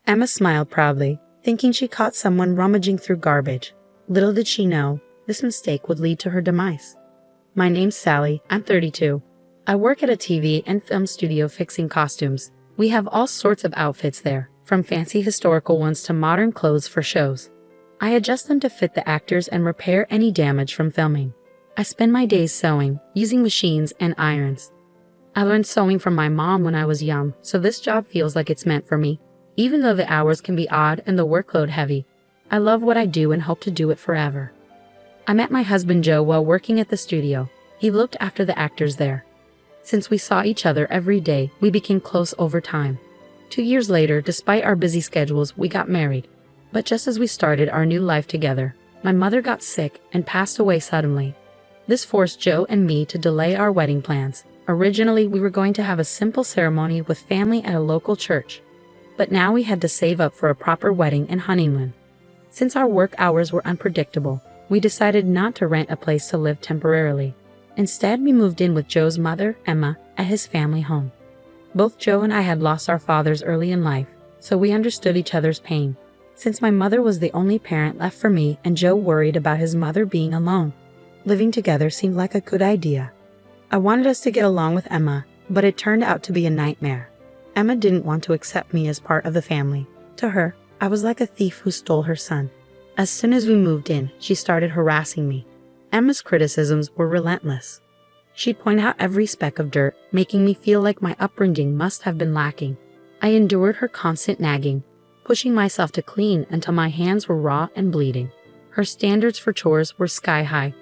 Emma smiled proudly, thinking she caught someone rummaging through garbage. Little did she know, this mistake would lead to her demise. My name's Sally, I'm 32. I work at a TV and film studio fixing costumes. We have all sorts of outfits there, from fancy historical ones to modern clothes for shows. I adjust them to fit the actors and repair any damage from filming. I spend my days sewing, using machines and irons. I learned sewing from my mom when I was young, so this job feels like it's meant for me. Even though the hours can be odd and the workload heavy, I love what I do and hope to do it forever. I met my husband Joe while working at the studio. He looked after the actors there. Since we saw each other every day, we became close over time. 2 years later, despite our busy schedules, we got married. But just as we started our new life together, my mother got sick and passed away suddenly. This forced Joe and me to delay our wedding plans. Originally, we were going to have a simple ceremony with family at a local church. But now we had to save up for a proper wedding and honeymoon. Since our work hours were unpredictable, we decided not to rent a place to live temporarily. Instead, we moved in with Joe's mother, Emma, at his family home. Both Joe and I had lost our fathers early in life, so we understood each other's pain. Since my mother was the only parent left for me and Joe worried about his mother being alone, living together seemed like a good idea. I wanted us to get along with Emma, but it turned out to be a nightmare. Emma didn't want to accept me as part of the family. To her, I was like a thief who stole her son. As soon as we moved in, she started harassing me. Emma's criticisms were relentless. She'd point out every speck of dirt, making me feel like my upbringing must have been lacking. I endured her constant nagging, pushing myself to clean until my hands were raw and bleeding. Her standards for chores were sky high.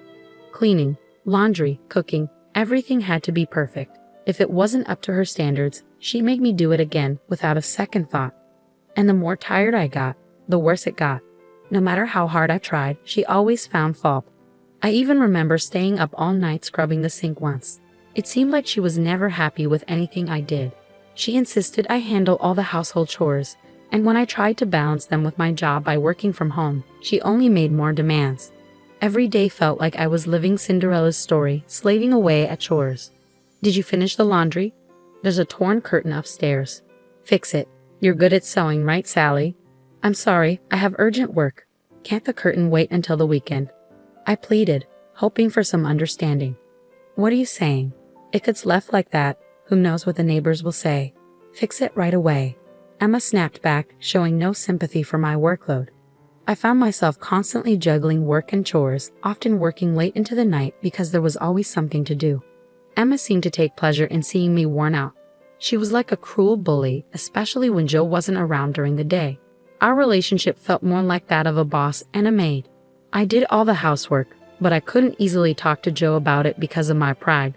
Cleaning, laundry, cooking, everything had to be perfect. If it wasn't up to her standards, she made me do it again without a second thought. And the more tired I got, the worse it got. No matter how hard I tried, she always found fault. I even remember staying up all night scrubbing the sink once. It seemed like she was never happy with anything I did. She insisted I handle all the household chores, and when I tried to balance them with my job by working from home, she only made more demands. Every day felt like I was living Cinderella's story, slaving away at chores. Did you finish the laundry? There's a torn curtain upstairs. Fix it. You're good at sewing, right, Sally? I'm sorry, I have urgent work. Can't the curtain wait until the weekend? I pleaded, hoping for some understanding. What are you saying? If it's left like that, who knows what the neighbors will say? Fix it right away. Emma snapped back, showing no sympathy for my workload. I found myself constantly juggling work and chores, often working late into the night because there was always something to do. Emma seemed to take pleasure in seeing me worn out. She was like a cruel bully, especially when Joe wasn't around during the day. Our relationship felt more like that of a boss and a maid. I did all the housework, but I couldn't easily talk to Joe about it because of my pride.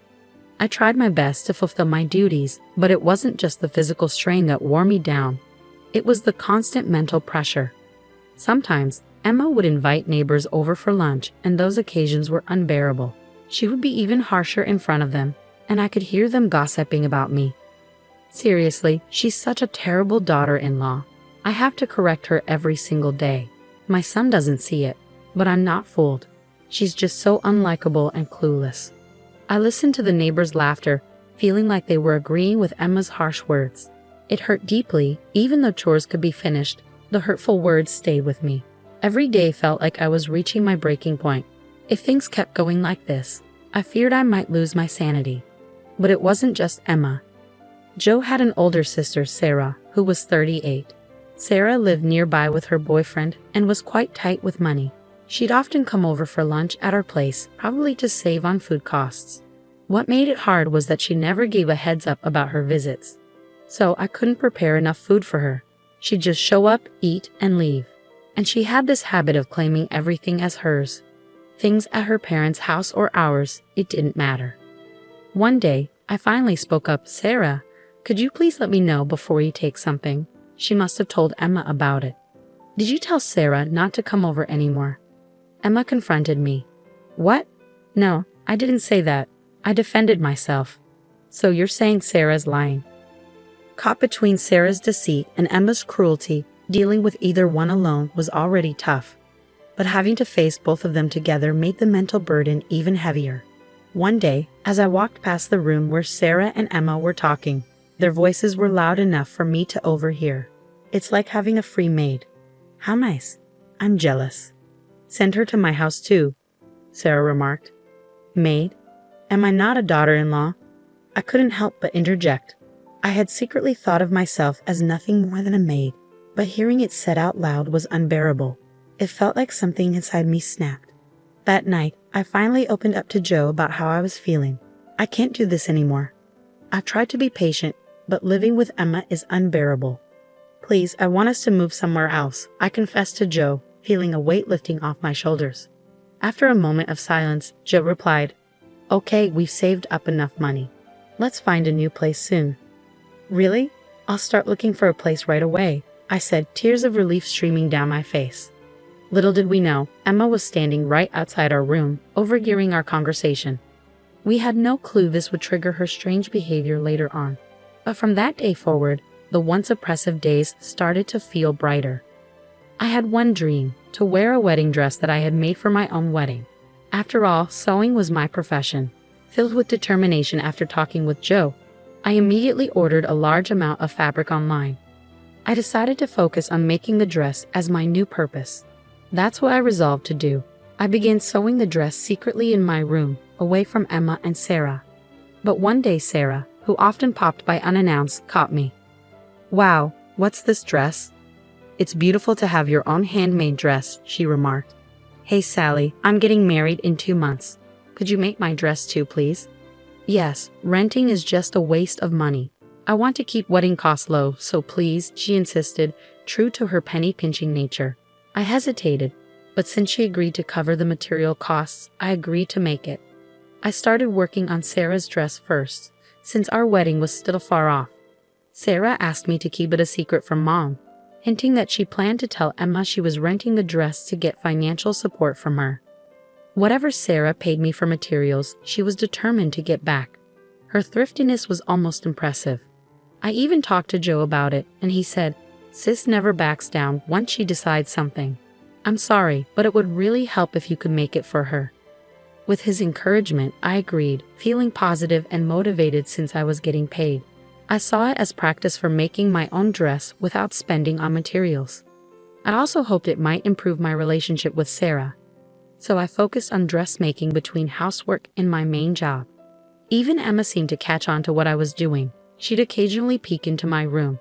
I tried my best to fulfill my duties, but it wasn't just the physical strain that wore me down. It was the constant mental pressure. Sometimes, Emma would invite neighbors over for lunch, and those occasions were unbearable. She would be even harsher in front of them, and I could hear them gossiping about me. Seriously, she's such a terrible daughter-in-law. I have to correct her every single day. My son doesn't see it, but I'm not fooled. She's just so unlikable and clueless. I listened to the neighbors' laughter, feeling like they were agreeing with Emma's harsh words. It hurt deeply, even though chores could be finished. The hurtful words stayed with me. Every day felt like I was reaching my breaking point. If things kept going like this, I feared I might lose my sanity. But it wasn't just Emma. Joe had an older sister, Sarah, who was 38. Sarah lived nearby with her boyfriend and was quite tight with money. She'd often come over for lunch at our place, probably to save on food costs. What made it hard was that she never gave a heads up about her visits. So I couldn't prepare enough food for her. She'd just show up, eat, and leave. And she had this habit of claiming everything as hers. Things at her parents' house or ours, it didn't matter. One day, I finally spoke up, "Sarah, could you please let me know before you take something?" She must have told Emma about it. "Did you tell Sarah not to come over anymore?" Emma confronted me. "What? No, I didn't say that. I defended myself." "So you're saying Sarah's lying?" Caught between Sarah's deceit and Emma's cruelty, dealing with either one alone was already tough. But having to face both of them together made the mental burden even heavier. One day, as I walked past the room where Sarah and Emma were talking, their voices were loud enough for me to overhear. It's like having a free maid. How nice. I'm jealous. Send her to my house too, Sarah remarked. Maid? Am I not a daughter-in-law? I couldn't help but interject. I had secretly thought of myself as nothing more than a maid, but hearing it said out loud was unbearable. It felt like something inside me snapped. That night, I finally opened up to Joe about how I was feeling. I can't do this anymore. I've tried to be patient, but living with Emma is unbearable. Please, I want us to move somewhere else, I confessed to Joe, feeling a weight lifting off my shoulders. After a moment of silence, Joe replied, Okay, we've saved up enough money. Let's find a new place soon. Really? I'll start looking for a place right away, I said, tears of relief streaming down my face. Little did we know, Emma was standing right outside our room, overhearing our conversation. We had no clue this would trigger her strange behavior later on. But from that day forward, the once oppressive days started to feel brighter. I had one dream, to wear a wedding dress that I had made for my own wedding. After all, sewing was my profession. Filled with determination after talking with Joe, I immediately ordered a large amount of fabric online. I decided to focus on making the dress as my new purpose. That's what I resolved to do. I began sewing the dress secretly in my room, away from Emma and Sarah. But one day Sarah, who often popped by unannounced, caught me. Wow, what's this dress? It's beautiful to have your own handmade dress, she remarked. Hey Sally, I'm getting married in 2 months. Could you make my dress too, please? Yes, renting is just a waste of money. I want to keep wedding costs low, so please, she insisted, true to her penny-pinching nature. I hesitated, but since she agreed to cover the material costs, I agreed to make it. I started working on Sarah's dress first, since our wedding was still far off. Sarah asked me to keep it a secret from Mom, hinting that she planned to tell Emma she was renting the dress to get financial support from her. Whatever Sarah paid me for materials, she was determined to get back. Her thriftiness was almost impressive. I even talked to Joe about it, and he said, Sis never backs down once she decides something. I'm sorry, but it would really help if you could make it for her. With his encouragement, I agreed, feeling positive and motivated since I was getting paid. I saw it as practice for making my own dress without spending on materials. I also hoped it might improve my relationship with Sarah. So I focused on dressmaking between housework and my main job. Even Emma seemed to catch on to what I was doing. She'd occasionally peek into my room.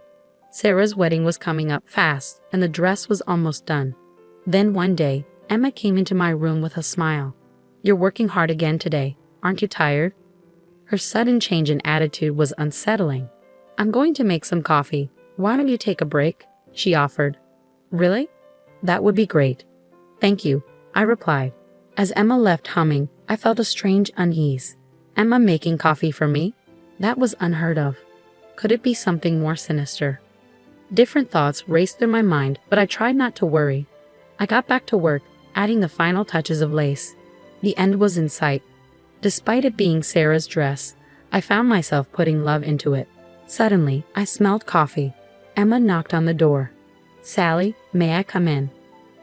Sarah's wedding was coming up fast, and the dress was almost done. Then one day, Emma came into my room with a smile. You're working hard again today, aren't you tired? Her sudden change in attitude was unsettling. I'm going to make some coffee. Why don't you take a break? She offered. Really? That would be great. Thank you, I replied. As Emma left humming, I felt a strange unease. Emma making coffee for me? That was unheard of. Could it be something more sinister? Different thoughts raced through my mind, but I tried not to worry. I got back to work, adding the final touches of lace. The end was in sight. Despite it being Sarah's dress, I found myself putting love into it. Suddenly, I smelled coffee. Emma knocked on the door. Sally, may I come in?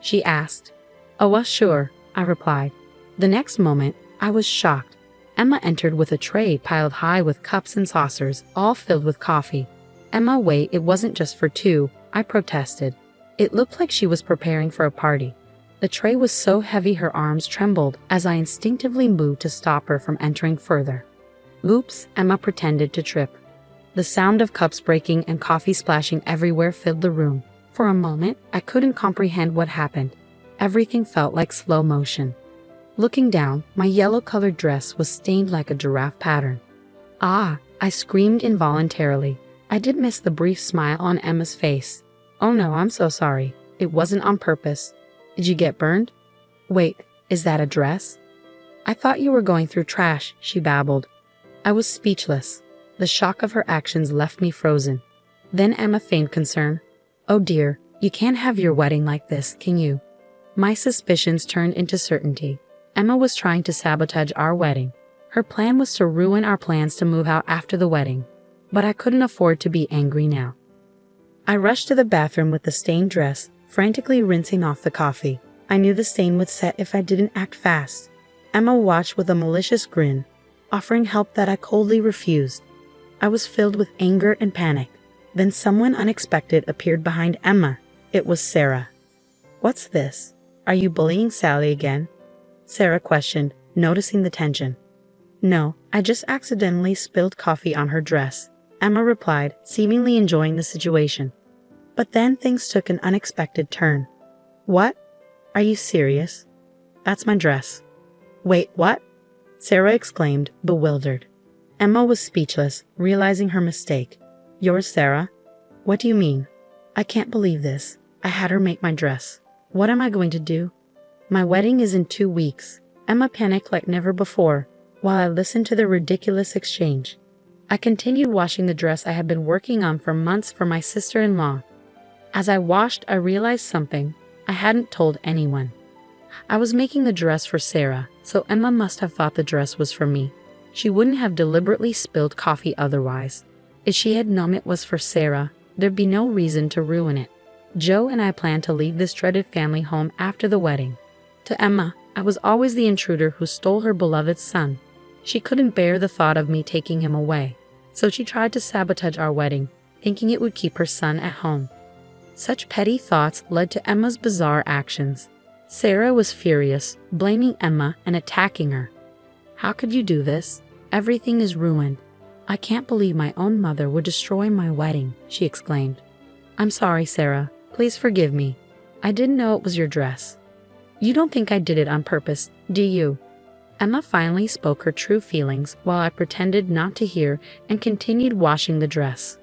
She asked. Oh, well, sure, I replied. The next moment, I was shocked. Emma entered with a tray piled high with cups and saucers, all filled with coffee. Emma, wait, it wasn't just for two, I protested. It looked like she was preparing for a party. The tray was so heavy her arms trembled as I instinctively moved to stop her from entering further. Oops, Emma pretended to trip. The sound of cups breaking and coffee splashing everywhere filled the room. For a moment, I couldn't comprehend what happened. Everything felt like slow motion. Looking down, my yellow-colored dress was stained like a giraffe pattern. Ah, I screamed involuntarily. I did miss the brief smile on Emma's face. Oh no, I'm so sorry. It wasn't on purpose. Did you get burned? Wait, is that a dress? I thought you were going through trash, she babbled. I was speechless. The shock of her actions left me frozen. Then Emma feigned concern. Oh dear, you can't have your wedding like this, can you? My suspicions turned into certainty. Emma was trying to sabotage our wedding. Her plan was to ruin our plans to move out after the wedding. But I couldn't afford to be angry now. I rushed to the bathroom with the stained dress, frantically rinsing off the coffee. I knew the stain would set if I didn't act fast. Emma watched with a malicious grin, offering help that I coldly refused. I was filled with anger and panic. Then someone unexpected appeared behind Emma. It was Sarah. "What's this? Are you bullying Sally again?" Sarah questioned, noticing the tension. "No, I just accidentally spilled coffee on her dress," Emma replied, seemingly enjoying the situation. But then things took an unexpected turn. "What? Are you serious? That's my dress." "Wait, what?" Sarah exclaimed, bewildered. Emma was speechless, realizing her mistake. "Yours, Sarah? What do you mean? I can't believe this. I had her make my dress. What am I going to do? My wedding is in 2 weeks." Emma panicked like never before, while I listened to the ridiculous exchange. I continued washing the dress I had been working on for months for my sister-in-law. As I washed, I realized something. I hadn't told anyone. I was making the dress for Sarah, so Emma must have thought the dress was for me. She wouldn't have deliberately spilled coffee otherwise. If she had known it was for Sarah, there'd be no reason to ruin it. Joe and I planned to leave this dreaded family home after the wedding. To Emma, I was always the intruder who stole her beloved son. She couldn't bear the thought of me taking him away, so she tried to sabotage our wedding, thinking it would keep her son at home. Such petty thoughts led to Emma's bizarre actions. Sarah was furious, blaming Emma and attacking her. "How could you do this? Everything is ruined. I can't believe my own mother would destroy my wedding," she exclaimed. "I'm sorry, Sarah. Please forgive me. I didn't know it was your dress." "You don't think I did it on purpose, do you?" Emma finally spoke her true feelings while I pretended not to hear and continued washing the dress.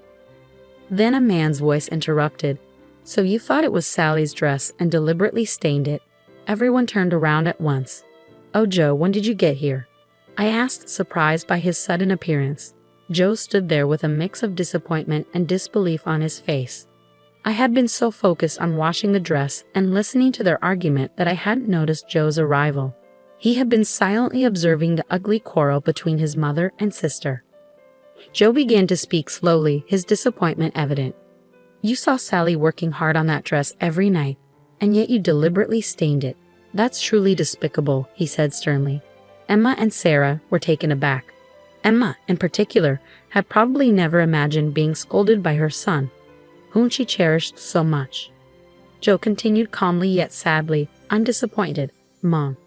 Then a man's voice interrupted. "So you thought it was Sally's dress and deliberately stained it?" Everyone turned around at once. "Oh, Joe, when did you get here?" I asked, surprised by his sudden appearance. Joe stood there with a mix of disappointment and disbelief on his face. I had been so focused on washing the dress and listening to their argument that I hadn't noticed Joe's arrival. He had been silently observing the ugly quarrel between his mother and sister. Joe began to speak slowly, his disappointment evident. "You saw Sally working hard on that dress every night, and yet you deliberately stained it. That's truly despicable," he said sternly. Emma and Sarah were taken aback. Emma, in particular, had probably never imagined being scolded by her son, whom she cherished so much. Joe continued calmly yet sadly, "I'm disappointed, Mom.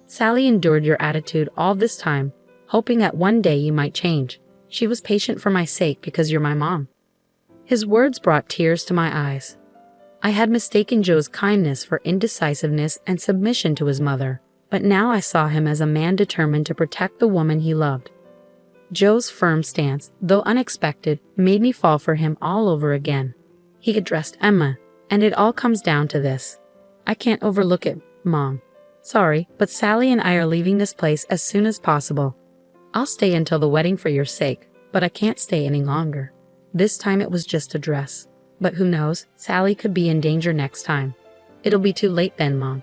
Sally endured your attitude all this time, hoping that one day you might change. She was patient for my sake because you're my mom." His words brought tears to my eyes. I had mistaken Joe's kindness for indecisiveness and submission to his mother, but now I saw him as a man determined to protect the woman he loved. Joe's firm stance, though unexpected, made me fall for him all over again. He addressed Emma, "And it all comes down to this. I can't overlook it, Mom. Sorry, but Sally and I are leaving this place as soon as possible. I'll stay until the wedding for your sake, but I can't stay any longer. This time it was just a dress. But who knows, Sally could be in danger next time. It'll be too late then, Mom."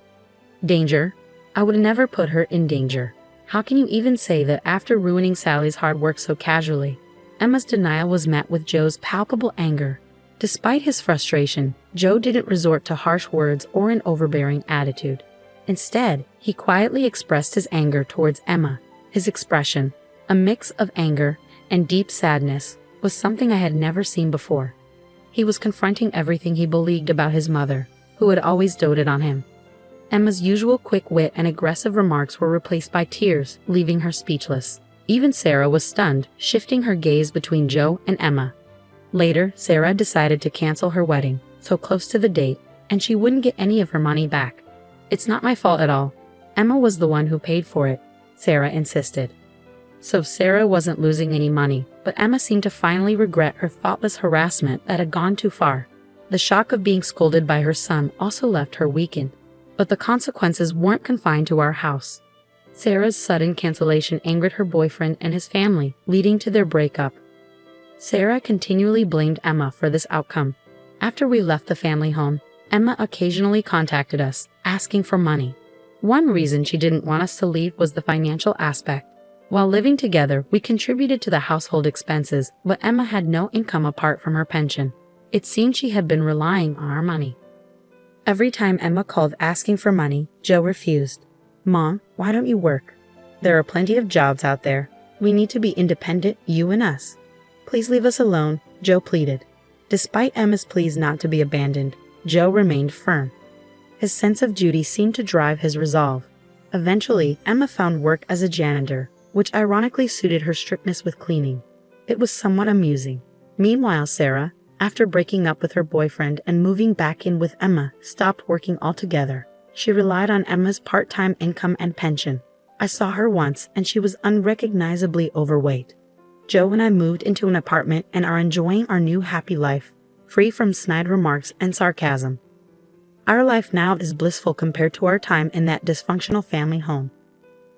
"Danger? I would never put her in danger. How can you even say that after ruining Sally's hard work so casually?" Emma's denial was met with Joe's palpable anger. Despite his frustration, Joe didn't resort to harsh words or an overbearing attitude. Instead, he quietly expressed his anger towards Emma. His expression, a mix of anger and deep sadness, was something I had never seen before. He was confronting everything he believed about his mother, who had always doted on him. Emma's usual quick wit and aggressive remarks were replaced by tears, leaving her speechless. Even Sarah was stunned, shifting her gaze between Joe and Emma. Later, Sarah decided to cancel her wedding, so close to the date, and she wouldn't get any of her money back. "It's not my fault at all. Emma was the one who paid for it," Sarah insisted. So Sarah wasn't losing any money, but Emma seemed to finally regret her thoughtless harassment that had gone too far. The shock of being scolded by her son also left her weakened. But the consequences weren't confined to our house. Sarah's sudden cancellation angered her boyfriend and his family, leading to their breakup. Sarah continually blamed Emma for this outcome. After we left the family home, Emma occasionally contacted us, asking for money. One reason she didn't want us to leave was the financial aspect. While living together, we contributed to the household expenses, but Emma had no income apart from her pension. It seemed she had been relying on our money. Every time Emma called asking for money, Joe refused. "Mom, why don't you work? There are plenty of jobs out there. We need to be independent, you and us. Please leave us alone," Joe pleaded. Despite Emma's pleas not to be abandoned, Joe remained firm. His sense of duty seemed to drive his resolve. Eventually, Emma found work as a janitor, which ironically suited her strictness with cleaning. It was somewhat amusing. Meanwhile, Sarah, after breaking up with her boyfriend and moving back in with Emma, stopped working altogether. She relied on Emma's part-time income and pension. I saw her once and she was unrecognizably overweight. Joe and I moved into an apartment and are enjoying our new happy life, free from snide remarks and sarcasm. Our life now is blissful compared to our time in that dysfunctional family home.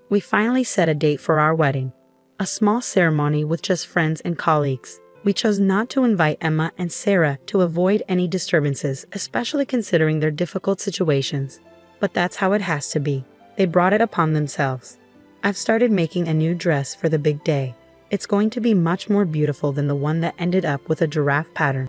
We finally set a date for our wedding. A small ceremony with just friends and colleagues. We chose not to invite Emma and Sarah to avoid any disturbances, especially considering their difficult situations. But that's how it has to be. They brought it upon themselves. I've started making a new dress for the big day. It's going to be much more beautiful than the one that ended up with a giraffe pattern.